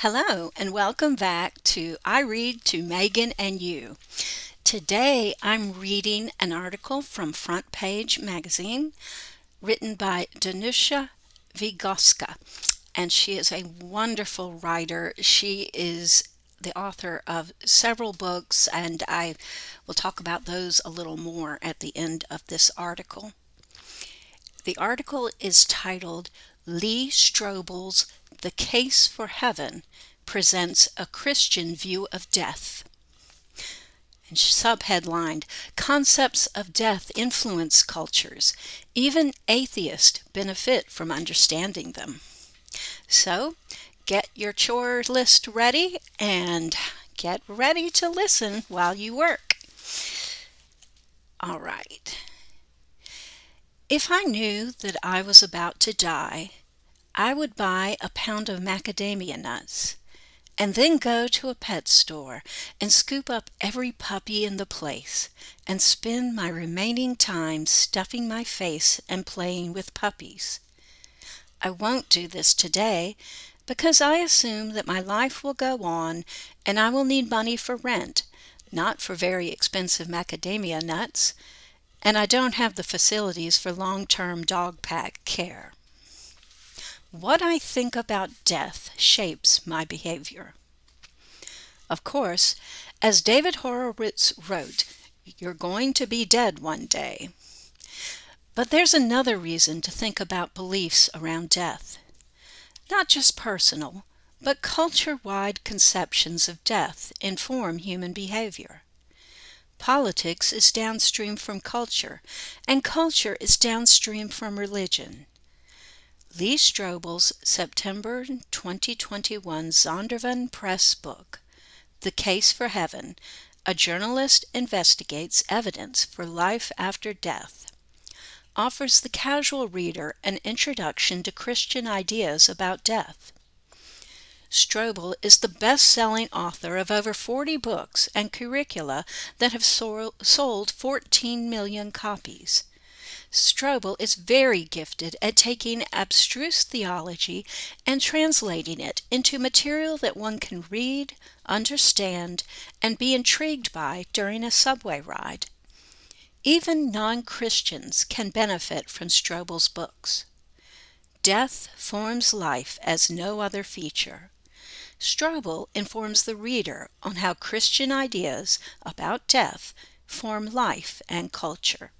Hello, and welcome back to I Read to Megan and You. Today I'm reading an article from Front Page magazine written by Danusia Vygotsky, and she is a wonderful writer. She is the author of several books, and I will talk about those a little more at the end of this article. The article is titled Lee Strobel's The Case for Heaven Presents a Christian View of Death. And subheadlined, Concepts of Death Influence Cultures. Even atheists benefit from understanding them. So, get your chore list ready and get ready to listen while you work. All right. If I knew that I was about to die, I would buy a pound of macadamia nuts and then go to a pet store and scoop up every puppy in the place and spend my remaining time stuffing my face and playing with puppies. I won't do this today because I assume that my life will go on and I will need money for rent, not for very expensive macadamia nuts, and I don't have the facilities for long-term dog pack care. What I think about death shapes my behavior. Of course, as David Horowitz wrote, you're going to be dead one day. But there's another reason to think about beliefs around death. Not just personal, but culture-wide conceptions of death inform human behavior. Politics is downstream from culture, and culture is downstream from religion. Lee Strobel's September 2021 Zondervan Press book, The Case for Heaven, A Journalist Investigates Evidence for Life After Death, offers the casual reader an introduction to Christian ideas about death. Strobel is the best-selling author of over 40 books and curricula that have sold 14 million copies. Strobel is very gifted at taking abstruse theology and translating it into material that one can read, understand, and be intrigued by during a subway ride. Even non-Christians can benefit from Strobel's books. Death forms life as no other feature. Strobel informs the reader on how Christian ideas about death form life and culture.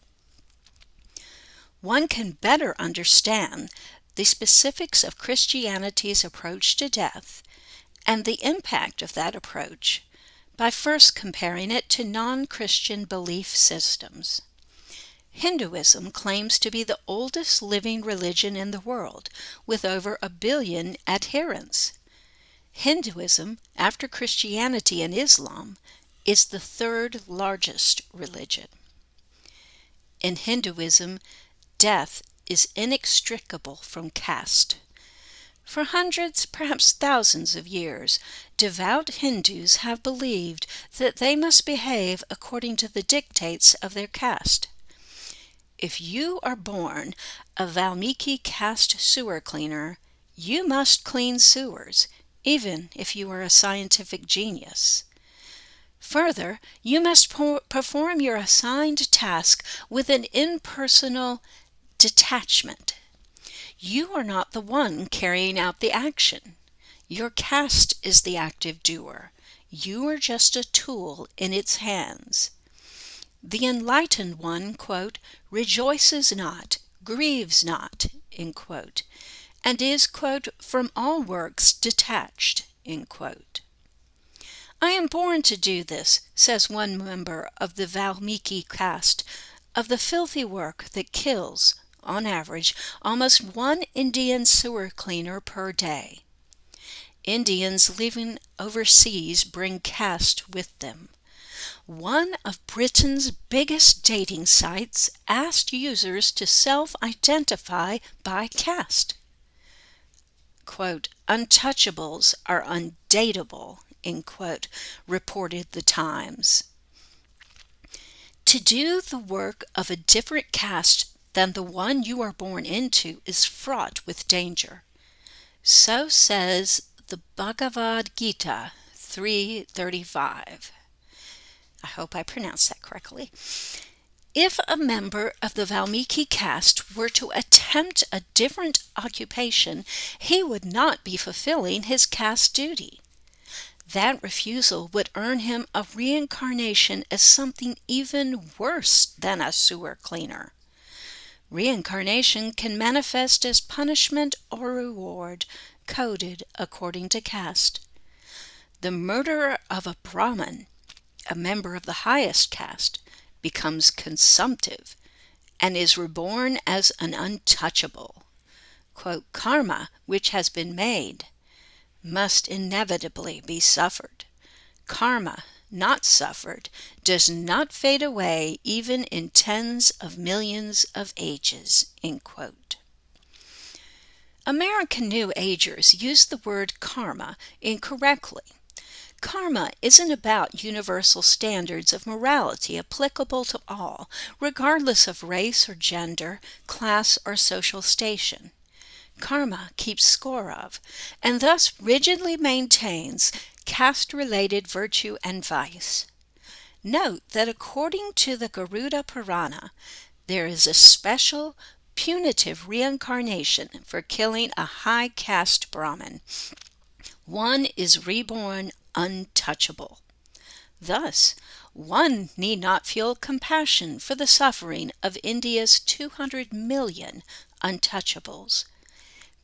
One can better understand the specifics of Christianity's approach to death and the impact of that approach by first comparing it to non-Christian belief systems. Hinduism claims to be the oldest living religion in the world, with over 1 billion adherents. Hinduism, after Christianity and Islam, is the third largest religion. In Hinduism, death is inextricable from caste. For hundreds, perhaps thousands of years, devout Hindus have believed that they must behave according to the dictates of their caste. If you are born a Valmiki caste sewer cleaner, you must clean sewers, even if you are a scientific genius. Further, you must perform your assigned task with an impersonal detachment. You are not the one carrying out the action. Your caste is the active doer. You are just a tool in its hands. The enlightened one, quote, rejoices not, grieves not, end quote, and is, quote, from all works detached, end quote. I am born to do this, says one member of the Valmiki caste, of the filthy work that kills, on average, almost one Indian sewer cleaner per day. Indians living overseas bring caste with them. One of Britain's biggest dating sites asked users to self-identify by caste. Quote, untouchables are undateable, end quote, reported the Times. To do the work of a different caste than the one you are born into is fraught with danger. So says the Bhagavad Gita 3:35. I hope I pronounced that correctly. If a member of the Valmiki caste were to attempt a different occupation, he would not be fulfilling his caste duty. That refusal would earn him a reincarnation as something even worse than a sewer cleaner. Reincarnation can manifest as punishment or reward, coded according to caste. The murderer of a Brahmin, a member of the highest caste, becomes consumptive and is reborn as an untouchable. Quote, karma, which has been made, must inevitably be suffered. Karma, not suffered, does not fade away even in tens of millions of ages. End quote. American New Agers use the word karma incorrectly. Karma isn't about universal standards of morality applicable to all, regardless of race or gender, class or social station. Karma keeps score of, and thus rigidly maintains, caste-related virtue and vice. Note that according to the Garuda Purana, there is a special punitive reincarnation for killing a high caste Brahmin. One is reborn untouchable. Thus, one need not feel compassion for the suffering of India's 200 million untouchables.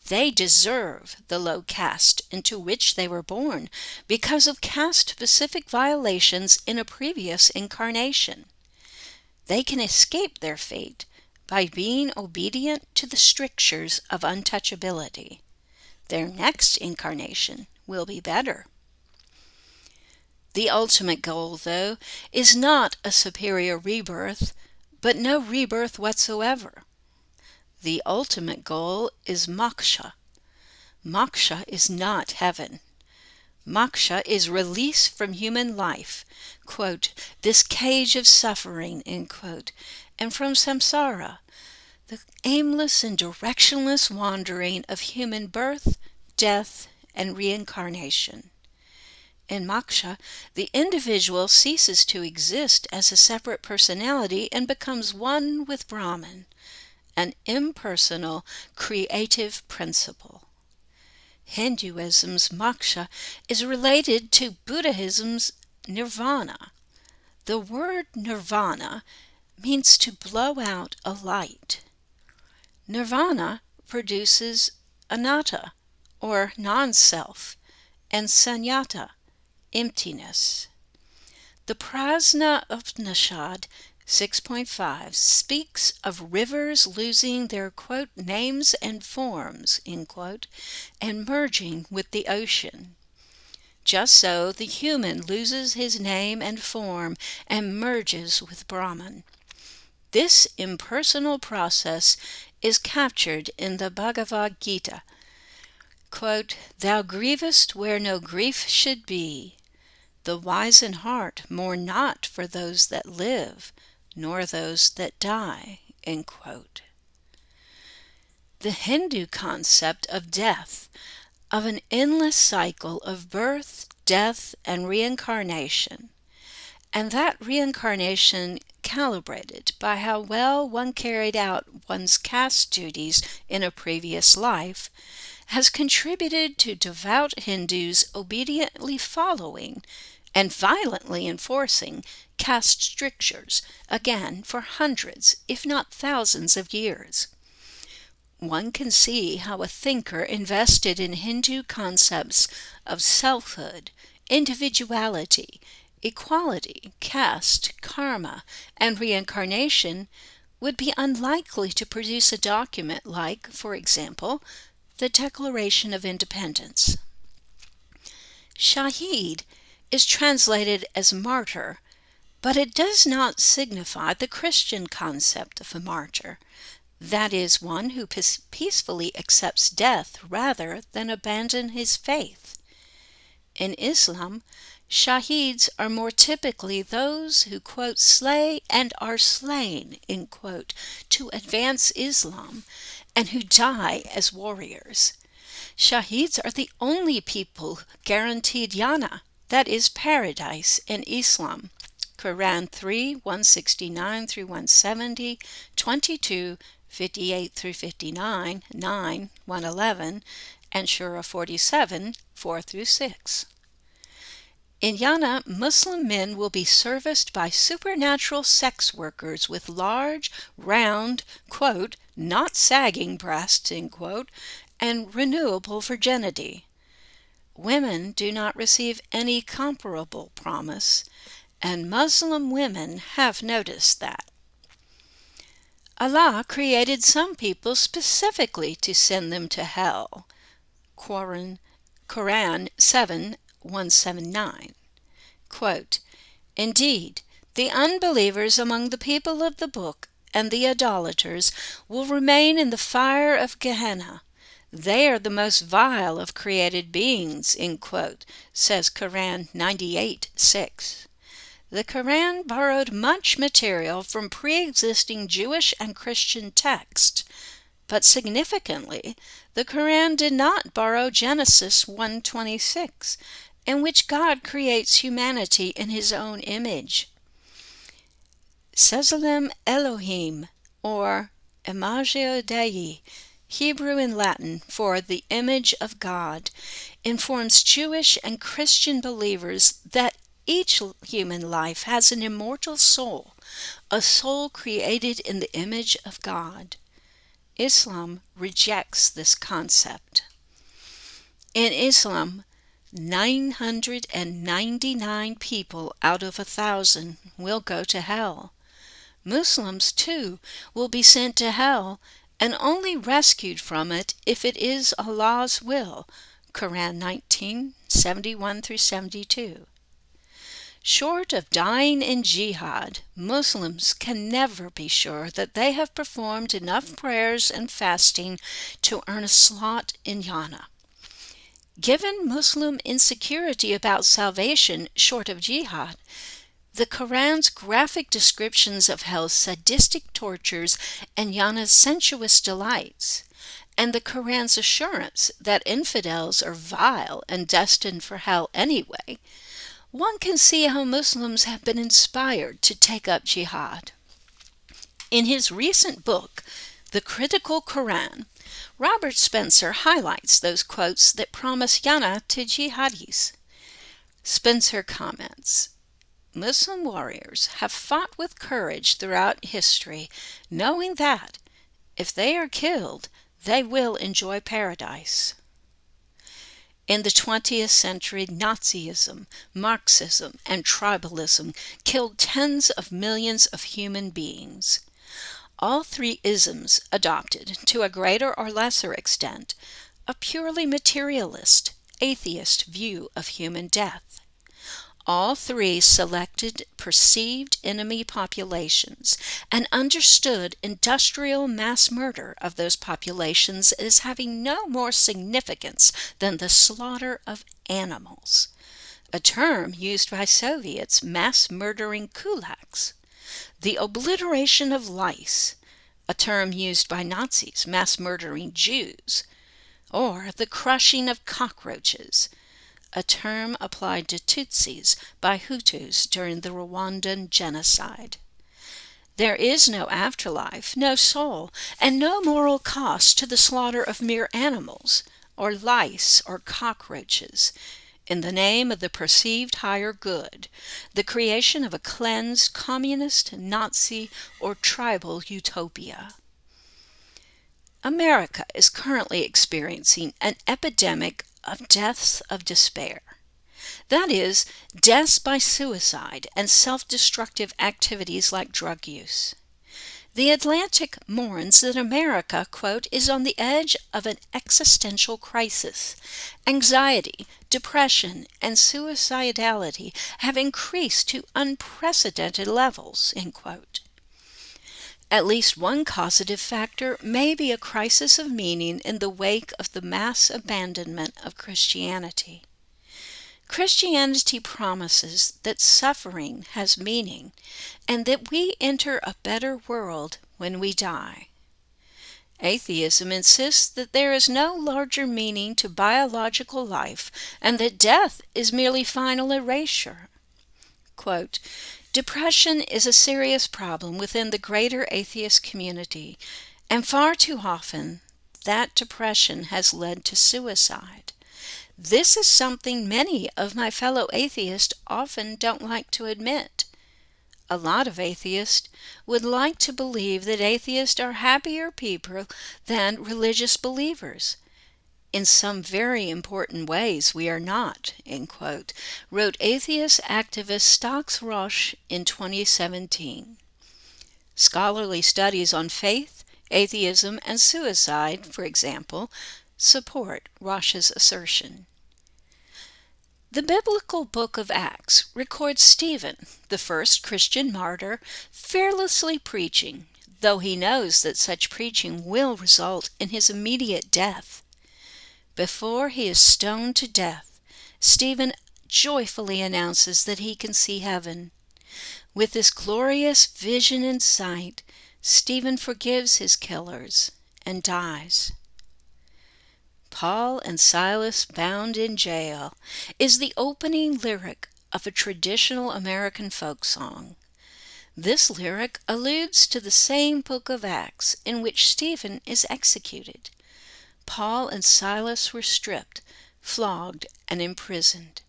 They deserve the low caste into which they were born because of caste-specific violations in a previous incarnation. They can escape their fate by being obedient to the strictures of untouchability. Their next incarnation will be better. The ultimate goal, though, is not a superior rebirth, but no rebirth whatsoever. The ultimate goal is moksha. Moksha is not heaven. Moksha is release from human life, quote, this cage of suffering, end quote, and from samsara, the aimless and directionless wandering of human birth, death, and reincarnation. In moksha, the individual ceases to exist as a separate personality and becomes one with Brahman, an impersonal, creative principle. Hinduism's moksha is related to Buddhism's nirvana. The word nirvana means to blow out a light. Nirvana produces anatta, or non-self, and sunyata, emptiness. The Prajna Upanishad 6.5 speaks of rivers losing their, quote, names and forms, end quote, and merging with the ocean. Just so the human loses his name and form and merges with Brahman. This impersonal process is captured in the Bhagavad Gita. Quote, thou grievest where no grief should be. The wise in heart mourn not for those that live, nor those that die. End quote. The Hindu concept of death, of an endless cycle of birth, death, and reincarnation, and that reincarnation calibrated by how well one carried out one's caste duties in a previous life, has contributed to devout Hindus obediently following and violently enforcing caste strictures, again for hundreds, if not thousands of years. One can see how a thinker invested in Hindu concepts of selfhood, individuality, equality, caste, karma, and reincarnation would be unlikely to produce a document like, for example, the Declaration of Independence. Shaheed is translated as martyr, but it does not signify the Christian concept of a martyr, that is, one who peacefully accepts death rather than abandon his faith. In Islam, shaheeds are more typically those who, quote, slay and are slain, end quote, to advance Islam, and who die as warriors. Shaheeds are the only people guaranteed Jannah, that is paradise, in Islam. Quran 3, 169 through 170, 22, 58 through 59, 9, 111, and Surah 47, 4 through 6. In Jannah, Muslim men will be serviced by supernatural sex workers with large, round, quote, not sagging breasts, end quote, and renewable virginity. Women do not receive any comparable promise, and Muslim women have noticed that. Allah created some people specifically to send them to hell. Quran 7, 179. Quote, Indeed, the unbelievers among the people of the book and the idolaters will remain in the fire of Gehenna. They are the most vile of created beings, end quote, says Quran 98, 6. The Quran borrowed much material from pre-existing Jewish and Christian texts, but significantly, the Quran did not borrow Genesis 1:26, in which God creates humanity in his own image. Tselem Elohim, or Imago Dei, Hebrew and Latin for the image of God, informs Jewish and Christian believers that each human life has an immortal soul, a soul created in the image of God. Islam rejects this concept. In Islam, 999 people out of 1,000 will go to hell. Muslims, too, will be sent to hell and only rescued from it if it is Allah's will. Quran 19, 71 through 72. Short of dying in jihad, Muslims can never be sure that they have performed enough prayers and fasting to earn a slot in Jannah. Given Muslim insecurity about salvation short of jihad, the Quran's graphic descriptions of hell's sadistic tortures and Jannah's sensuous delights, and the Quran's assurance that infidels are vile and destined for hell anyway, one can see how Muslims have been inspired to take up jihad. In his recent book, The Critical Quran, Robert Spencer highlights those quotes that promise Jannah to jihadis. Spencer comments, Muslim warriors have fought with courage throughout history, knowing that, if they are killed, they will enjoy paradise. In the 20th century, Nazism, Marxism, and tribalism killed tens of millions of human beings. All three isms adopted, to a greater or lesser extent, a purely materialist, atheist view of human death. All three selected perceived enemy populations and understood industrial mass murder of those populations as having no more significance than the slaughter of animals, a term used by Soviets mass murdering kulaks, the obliteration of lice, a term used by Nazis mass murdering Jews, or the crushing of cockroaches, a term applied to Tutsis by Hutus during the Rwandan genocide. There is no afterlife, no soul, and no moral cost to the slaughter of mere animals, or lice or cockroaches, in the name of the perceived higher good, the creation of a cleansed communist, Nazi, or tribal utopia. America is currently experiencing an epidemic of deaths of despair. That is, deaths by suicide and self-destructive activities like drug use. The Atlantic mourns that America, quote, is on the edge of an existential crisis. Anxiety, depression, and suicidality have increased to unprecedented levels, end quote. At least one causative factor may be a crisis of meaning in the wake of the mass abandonment of Christianity. Christianity promises that suffering has meaning and that we enter a better world when we die. Atheism insists that there is no larger meaning to biological life and that death is merely final erasure. Quote, depression is a serious problem within the greater atheist community, and far too often that depression has led to suicide. This is something many of my fellow atheists often don't like to admit. A lot of atheists would like to believe that atheists are happier people than religious believers. In some very important ways, we are not, end quote, wrote atheist activist Stocks Roche in 2017. Scholarly studies on faith, atheism, and suicide, for example, support Roche's assertion. The biblical book of Acts records Stephen, the first Christian martyr, fearlessly preaching, though he knows that such preaching will result in his immediate death. Before he is stoned to death, Stephen joyfully announces that he can see heaven. With this glorious vision in sight, Stephen forgives his killers and dies. Paul and Silas bound in jail is the opening lyric of a traditional American folk song. This lyric alludes to the same book of Acts in which Stephen is executed. Paul and Silas were stripped, flogged, and imprisoned.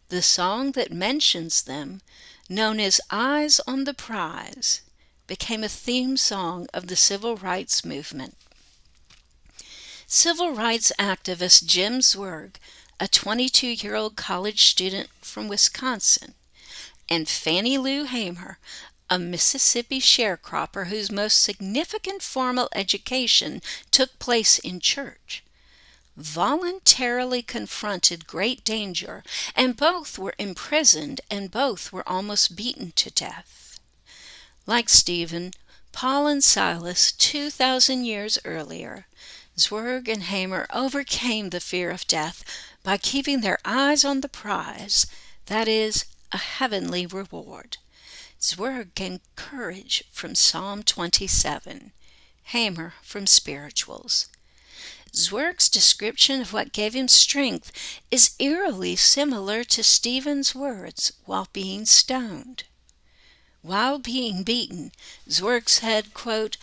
The song that mentions them, known as Eyes on the Prize, became a theme song of the civil rights movement. Civil rights activist Jim Zwerg, a 22-year-old college student from Wisconsin, and Fannie Lou Hamer, a Mississippi sharecropper whose most significant formal education took place in church, voluntarily confronted great danger, and both were imprisoned and both were almost beaten to death. Like Stephen, Paul and Silas 2,000 years earlier, Zwerg and Hamer overcame the fear of death by keeping their eyes on the prize, that is, a heavenly reward. Zwerg gained courage from Psalm 27, Hamer from spirituals. Zwerg's description of what gave him strength is eerily similar to Stephen's words while being stoned. While being beaten, Zwerg said, quote,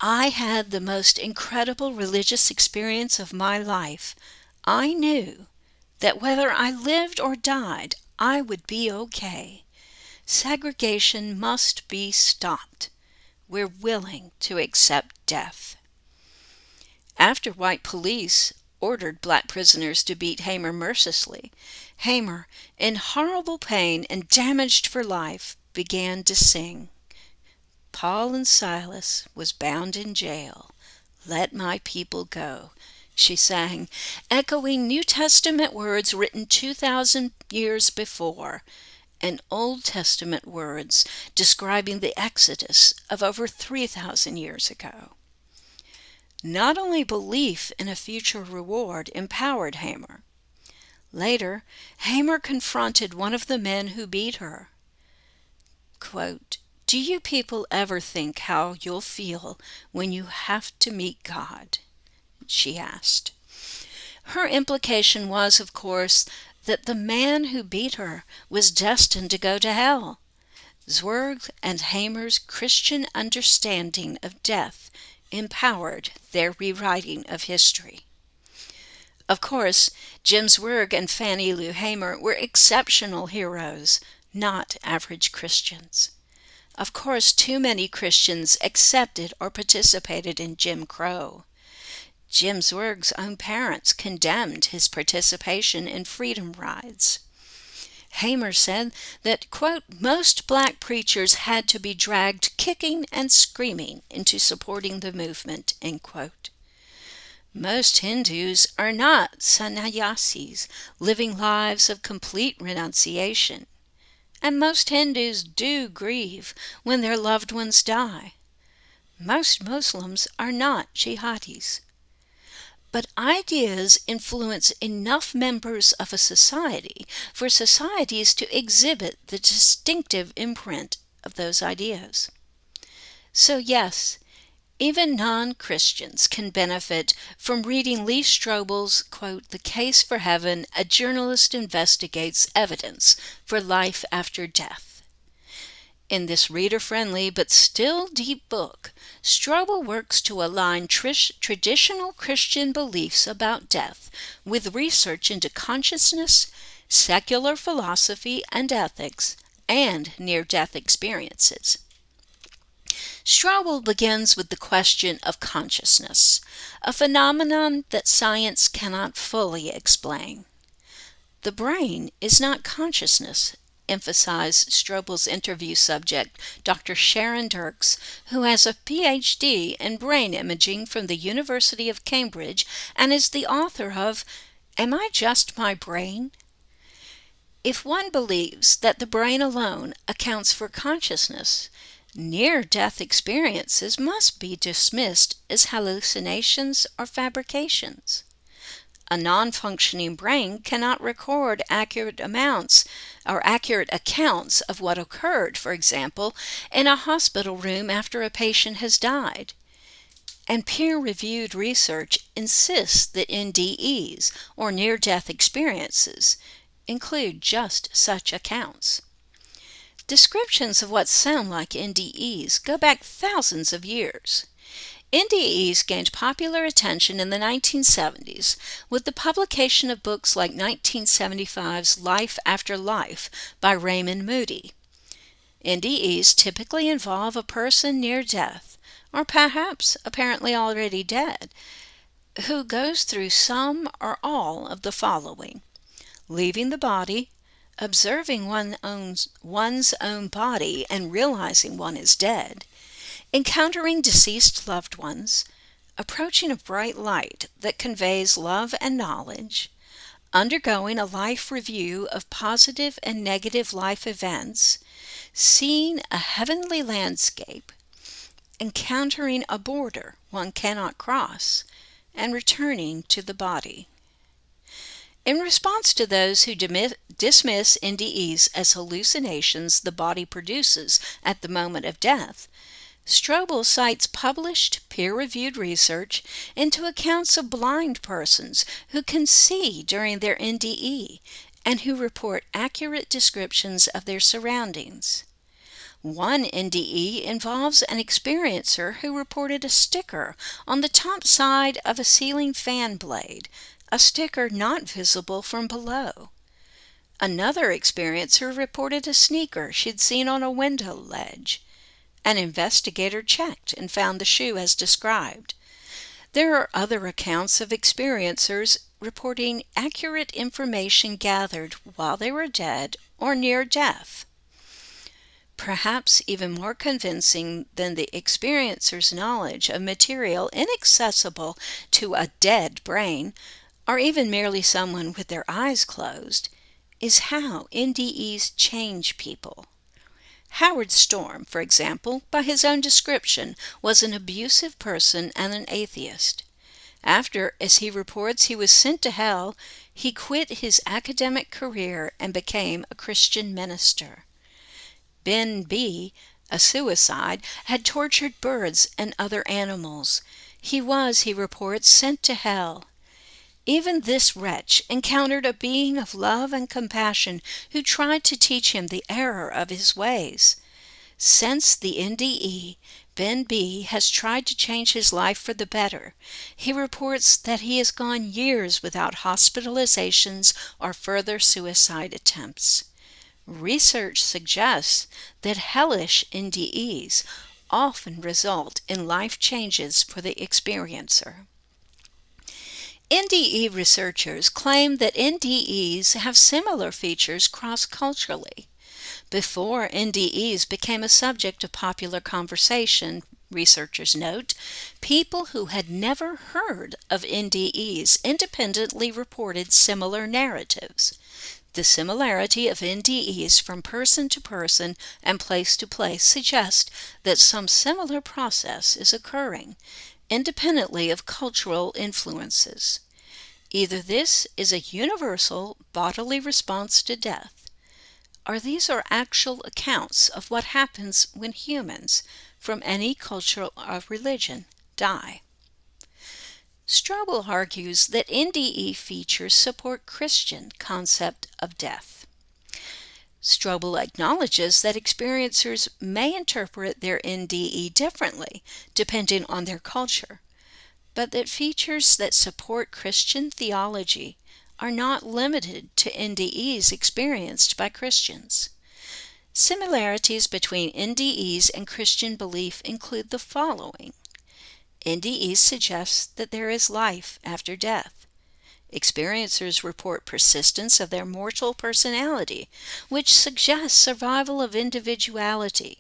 I had the most incredible religious experience of my life. I knew that whether I lived or died, I would be okay. Segregation must be stopped. We're willing to accept death. After white police ordered black prisoners to beat Hamer mercilessly, Hamer, in horrible pain and damaged for life, began to sing. Paul and Silas was bound in jail. Let my people go, she sang, echoing New Testament words written 2,000 years before, and Old Testament words describing the Exodus of over 3,000 years ago. Not only belief in a future reward empowered Hamer. Later, Hamer confronted one of the men who beat her. Quote, do you people ever think how you'll feel when you have to meet God? She asked. Her implication was, of course, that the man who beat her was destined to go to hell. Zwerg and Hamer's Christian understanding of death empowered their rewriting of history. Of course, Jim Zwerg and Fannie Lou Hamer were exceptional heroes, not average Christians. Of course, too many Christians accepted or participated in Jim Crow. Jim Zwerg's own parents condemned his participation in freedom rides. Hamer said that, quote, most black preachers had to be dragged kicking and screaming into supporting the movement, end quote. Most Hindus are not sannyasis, living lives of complete renunciation. And most Hindus do grieve when their loved ones die. Most Muslims are not jihadis. But ideas influence enough members of a society for societies to exhibit the distinctive imprint of those ideas. So yes, Even non-Christians can benefit from reading Lee Strobel's, quote, "The Case for Heaven, a Journalist Investigates Evidence for Life After Death." In this reader-friendly but still deep book, Strobel works to align traditional Christian beliefs about death with research into consciousness, secular philosophy and ethics, and near-death experiences. Strobel begins with the question of consciousness, a phenomenon that science cannot fully explain. The brain is not consciousness, emphasized Strobel's interview subject, Dr. Sharon Dirks, who has a PhD in brain imaging from the University of Cambridge and is the author of "Am I Just My Brain?" If one believes that the brain alone accounts for consciousness, near-death experiences must be dismissed as hallucinations or fabrications. A non-functioning brain cannot record accurate accounts of what occurred, for example, in a hospital room after a patient has died. And peer-reviewed research insists that NDEs, or near-death experiences, include just such accounts. Descriptions of what sound like NDEs go back thousands of years. NDEs gained popular attention in the 1970s with the publication of books like 1975's Life After Life by Raymond Moody. NDEs typically involve a person near death, or perhaps apparently already dead, who goes through some or all of the following: leaving the body, observing one's own body and realizing one is dead, encountering deceased loved ones, approaching a bright light that conveys love and knowledge, undergoing a life review of positive and negative life events, seeing a heavenly landscape, encountering a border one cannot cross, and returning to the body. In response to those who dismiss NDEs as hallucinations the body produces at the moment of death, Strobel cites published, peer-reviewed research into accounts of blind persons who can see during their NDE and who report accurate descriptions of their surroundings. One NDE involves an experiencer who reported a sticker on the top side of a ceiling fan blade, a sticker not visible from below. Another experiencer reported a sneaker she'd seen on a window ledge. An investigator checked and found the shoe as described. There are other accounts of experiencers reporting accurate information gathered while they were dead or near death. Perhaps even more convincing than the experiencer's knowledge of material inaccessible to a dead brain, or even merely someone with their eyes closed, is how NDEs change people. Howard Storm, for example, by his own description, was an abusive person and an atheist. After, as he reports, he was sent to hell, he quit his academic career and became a Christian minister. Ben B., a suicide, had tortured birds and other animals. He was, he reports, sent to hell. Even this wretch encountered a being of love and compassion who tried to teach him the error of his ways. Since the NDE, Ben B. has tried to change his life for the better. He reports that he has gone years without hospitalizations or further suicide attempts. Research suggests that hellish NDEs often result in life changes for the experiencer. NDE researchers claim that NDEs have similar features cross-culturally. Before NDEs became a subject of popular conversation, researchers note, people who had never heard of NDEs independently reported similar narratives. The similarity of NDEs from person to person and place to place suggests that some similar process is occurring, independently of cultural influences. Either this is a universal bodily response to death, these are actual accounts of what happens when humans, from any culture or religion, die. Strobel argues that NDE features support Christian concept of death. Strobel acknowledges that experiencers may interpret their NDE differently depending on their culture, but that features that support Christian theology are not limited to NDEs experienced by Christians. Similarities between NDEs and Christian belief include the following. NDEs suggest that there is life after death. Experiencers report persistence of their mortal personality, which suggests survival of individuality.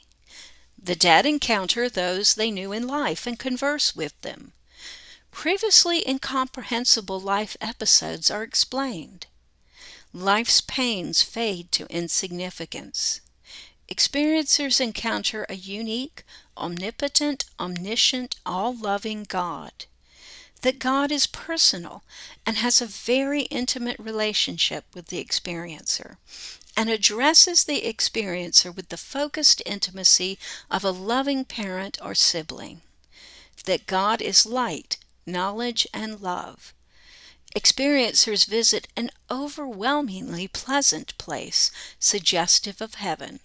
The dead encounter those they knew in life and converse with them. Previously incomprehensible life episodes are explained. Life's pains fade to insignificance. Experiencers encounter a unique, omnipotent, omniscient, all-loving God. That God is personal and has a very intimate relationship with the experiencer, and addresses the experiencer with the focused intimacy of a loving parent or sibling. That God is light, knowledge, and love. Experiencers visit an overwhelmingly pleasant place, suggestive of heaven.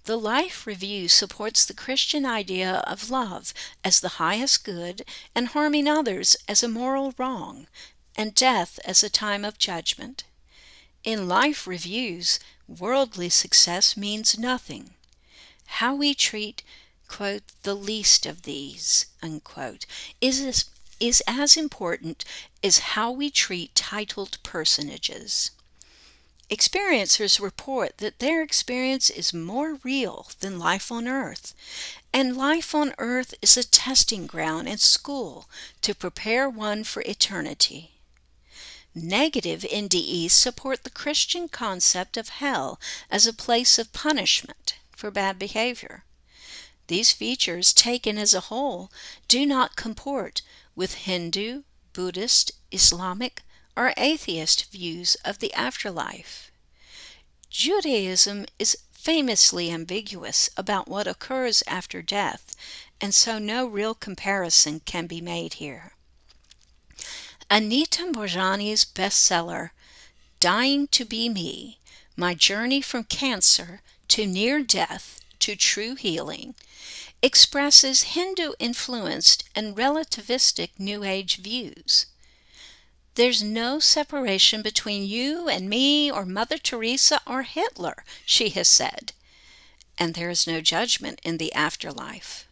The Life Review supports the Christian idea of love as the highest good and harming others as a moral wrong, and death as a time of judgment. In Life Reviews, worldly success means nothing. How we treat, quote, the least of these, unquote, is as important as how we treat titled personages. Experiencers report that their experience is more real than life on earth, and life on earth is a testing ground and school to prepare one for eternity. Negative NDEs support the Christian concept of hell as a place of punishment for bad behavior. These features, taken as a whole, do not comport with Hindu, Buddhist, Islamic, or atheist views of the afterlife. Judaism is famously ambiguous about what occurs after death, and so no real comparison can be made here. Anita Moorjani's bestseller, Dying to Be Me, My Journey from Cancer to Near Death to True Healing, expresses Hindu-influenced and relativistic New Age views. There's no separation between you and me or Mother Teresa or Hitler, she has said, and there is no judgment in the afterlife.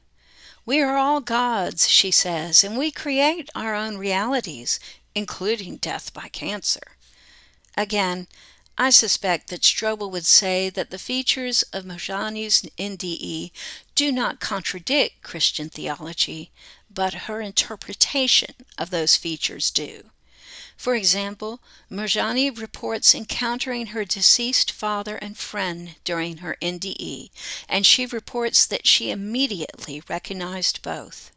We are all gods, she says, and we create our own realities, including death by cancer. Again, I suspect that Strobel would say that the features of Moorjani's NDE do not contradict Christian theology, but her interpretation of those features do. For example, Moorjani reports encountering her deceased father and friend during her NDE, and she reports that she immediately recognized both.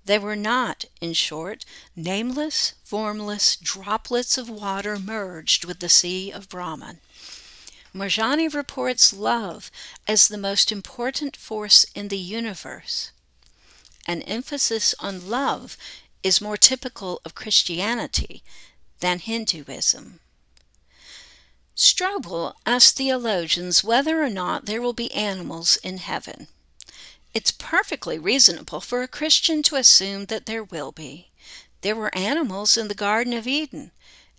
They were not, in short, nameless, formless droplets of water merged with the sea of Brahman. Moorjani reports love as the most important force in the universe. An emphasis on love is more typical of Christianity than Hinduism. Strobel asked theologians whether or not there will be animals in heaven. It's perfectly reasonable for a Christian to assume that there will be. There were animals in the Garden of Eden,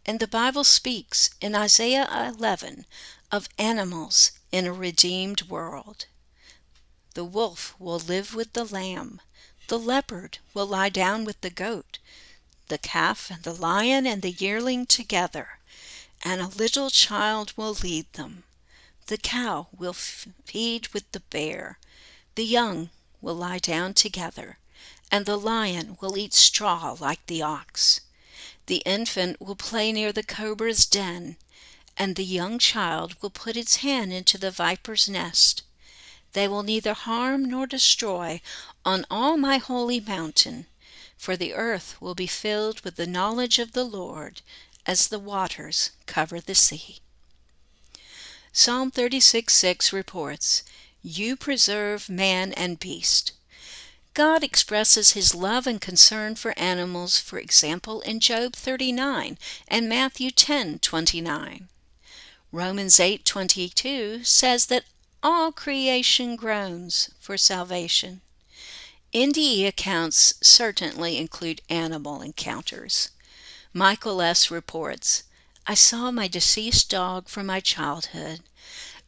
and the Bible speaks in Isaiah 11 of animals in a redeemed world. The wolf will live with the lamb. The leopard will lie down with the goat, the calf and the lion and the yearling together, and a little child will lead them. The cow will feed with the bear, the young will lie down together, and the lion will eat straw like the ox. The infant will play near the cobra's den, and the young child will put its hand into the viper's nest. They will neither harm nor destroy on all my holy mountain, for the earth will be filled with the knowledge of the Lord as the waters cover the sea. Psalm 36:6 reports, "You preserve man and beast." God expresses his love and concern for animals, for example, in Job 39 and Matthew 10:29. Romans 8:22 says that all creation groans for salvation. NDE accounts certainly include animal encounters. Michael S. reports, "I saw my deceased dog from my childhood.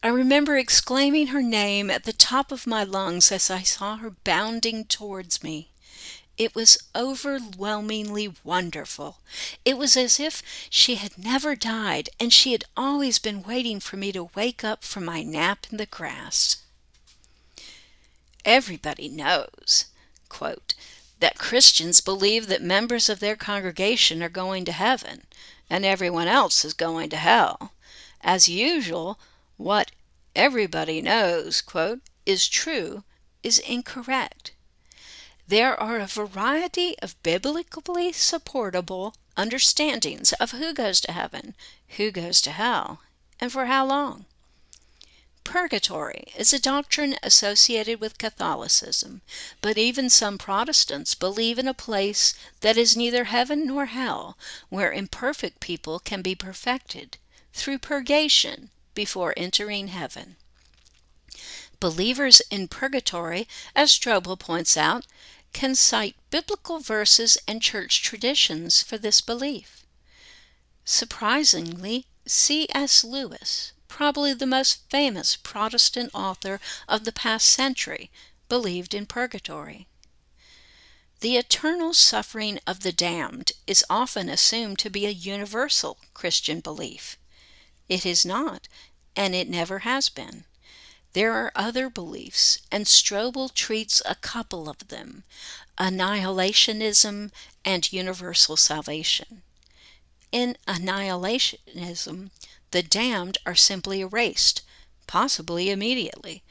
I remember exclaiming her name at the top of my lungs as I saw her bounding towards me. It was overwhelmingly wonderful. It was as if she had never died and she had always been waiting for me to wake up from my nap in the grass." Everybody knows, quote, that Christians believe that members of their congregation are going to heaven and everyone else is going to hell. As usual, what everybody knows, quote, is true is incorrect. There are a variety of biblically supportable understandings of who goes to heaven, who goes to hell, and for how long. Purgatory is a doctrine associated with Catholicism, but even some Protestants believe in a place that is neither heaven nor hell, where imperfect people can be perfected through purgation before entering heaven. Believers in purgatory, as Strobel points out, can cite biblical verses and church traditions for this belief. Surprisingly, C.S. Lewis, probably the most famous Protestant author of the past century, believed in purgatory. The eternal suffering of the damned is often assumed to be a universal Christian belief. It is not, and it never has been. There are other beliefs, and Strobel treats a couple of them: annihilationism and universal salvation. In annihilationism, the damned are simply erased, possibly immediately,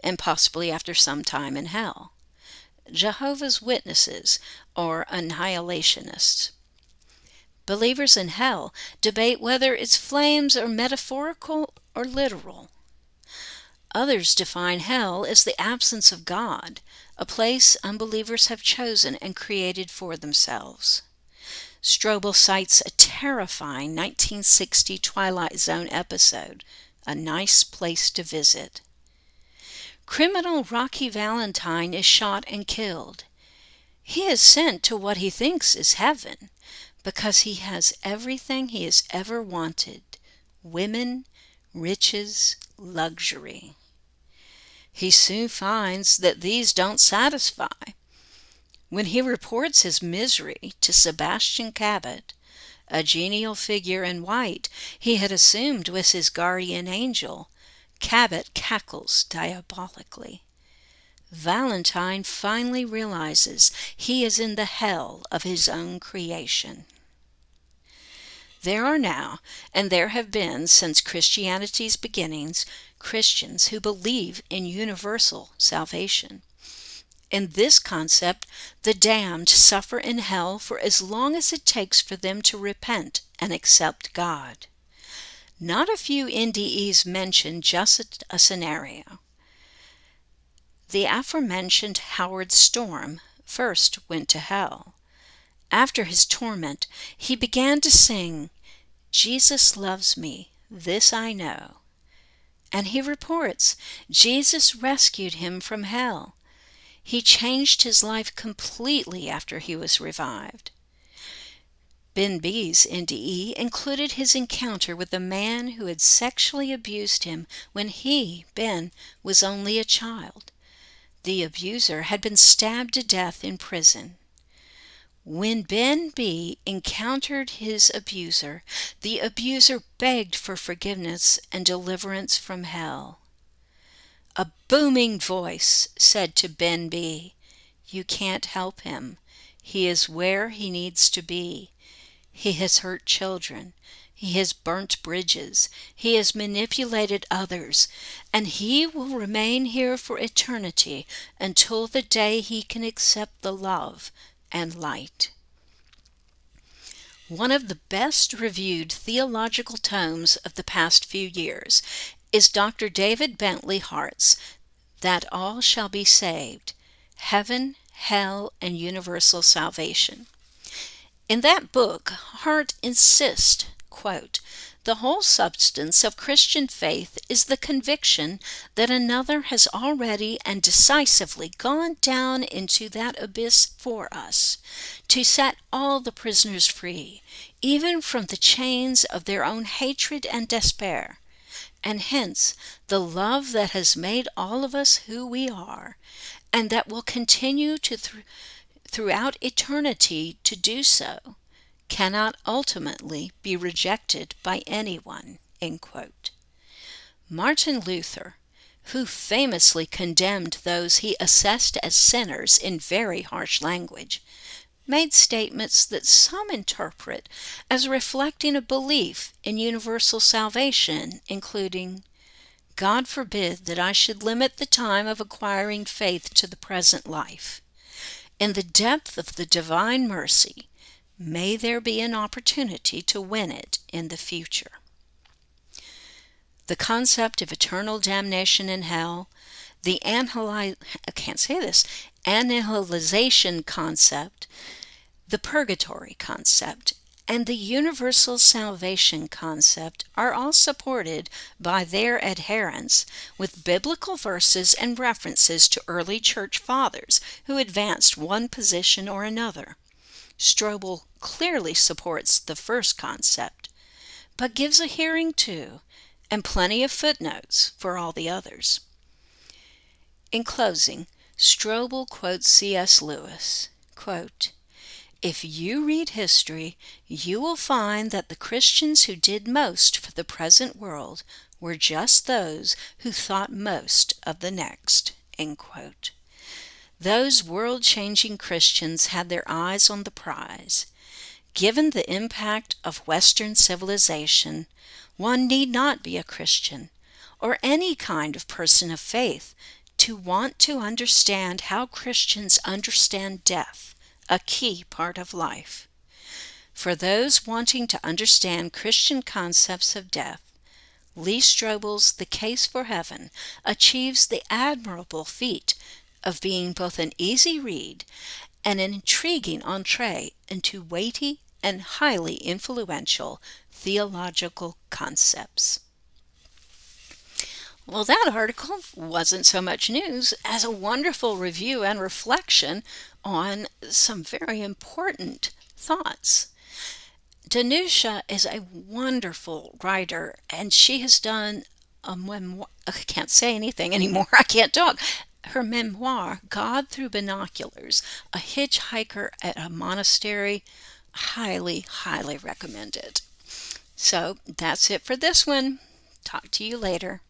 and possibly after some time in hell. Jehovah's Witnesses are annihilationists. Believers in hell debate whether its flames are metaphorical or literal. Others define hell as the absence of God, a place unbelievers have chosen and created for themselves. Strobel cites a terrifying 1960 Twilight Zone episode, "A Nice Place to Visit." Criminal Rocky Valentine is shot and killed. He is sent to what he thinks is heaven because he has everything he has ever wanted: women, riches, luxury. He soon finds that these don't satisfy. When he reports his misery to Sebastian Cabot, a genial figure in white he had assumed was his guardian angel, Cabot cackles diabolically. Valentine finally realizes he is in the hell of his own creation. There are now, and there have been since Christianity's beginnings, Christians who believe in universal salvation. In this concept, the damned suffer in hell for as long as it takes for them to repent and accept God. Not a few NDEs mention just a scenario. The aforementioned Howard Storm first went to hell. After his torment, he began to sing, "Jesus loves me, this I know." And he reports Jesus rescued him from hell. He changed his life completely after he was revived. Ben B's NDE included his encounter with a man who had sexually abused him when he, Ben, was only a child. The abuser had been stabbed to death in prison. When Ben B encountered his abuser, the abuser begged for forgiveness and deliverance from hell. A booming voice said to Ben B, "You can't help him. He is where he needs to be. He has hurt children. He has burnt bridges. He has manipulated others. And he will remain here for eternity until the day he can accept the love and light." One of the best reviewed theological tomes of the past few years, is Dr. David Bentley Hart's That All Shall Be Saved: Heaven, Hell, and Universal Salvation. In that book, Hart insists, quote, "The whole substance of Christian faith is the conviction that another has already and decisively gone down into that abyss for us, to set all the prisoners free, even from the chains of their own hatred and despair, and hence the love that has made all of us who we are, and that will continue to throughout eternity to do so, cannot ultimately be rejected by anyone." End quote. Martin Luther, who famously condemned those he assessed as sinners in very harsh language, made statements that some interpret as reflecting a belief in universal salvation, including, "God forbid that I should limit the time of acquiring faith to the present life. In the depth of the divine mercy, may there be an opportunity to win it in the future." The concept of eternal damnation in hell, the annihilation concept, the purgatory concept, and the universal salvation concept are all supported by their adherents with biblical verses and references to early church fathers who advanced one position or another. Strobel clearly supports the first concept, but gives a hearing to and plenty of footnotes for all the others. In closing, Strobel quotes C.S. Lewis, quote, "If you read history, you will find that the Christians who did most for the present world were just those who thought most of the next." End quote. Those world-changing Christians had their eyes on the prize. Given the impact of Western civilization, one need not be a Christian or any kind of person of faith to want to understand how Christians understand death, a key part of life. For those wanting to understand Christian concepts of death, Lee Strobel's The Case for Heaven achieves the admirable feat of being both an easy read and an intriguing entree into weighty and highly influential theological concepts. Well, that article wasn't so much news as a wonderful review and reflection on some very important thoughts. Danusha is a wonderful writer, and she has done a memoir. I can't say anything anymore. I can't talk. Her memoir, God Through Binoculars, a hitchhiker at a monastery, highly, highly recommended. So that's it for this one. Talk to you later.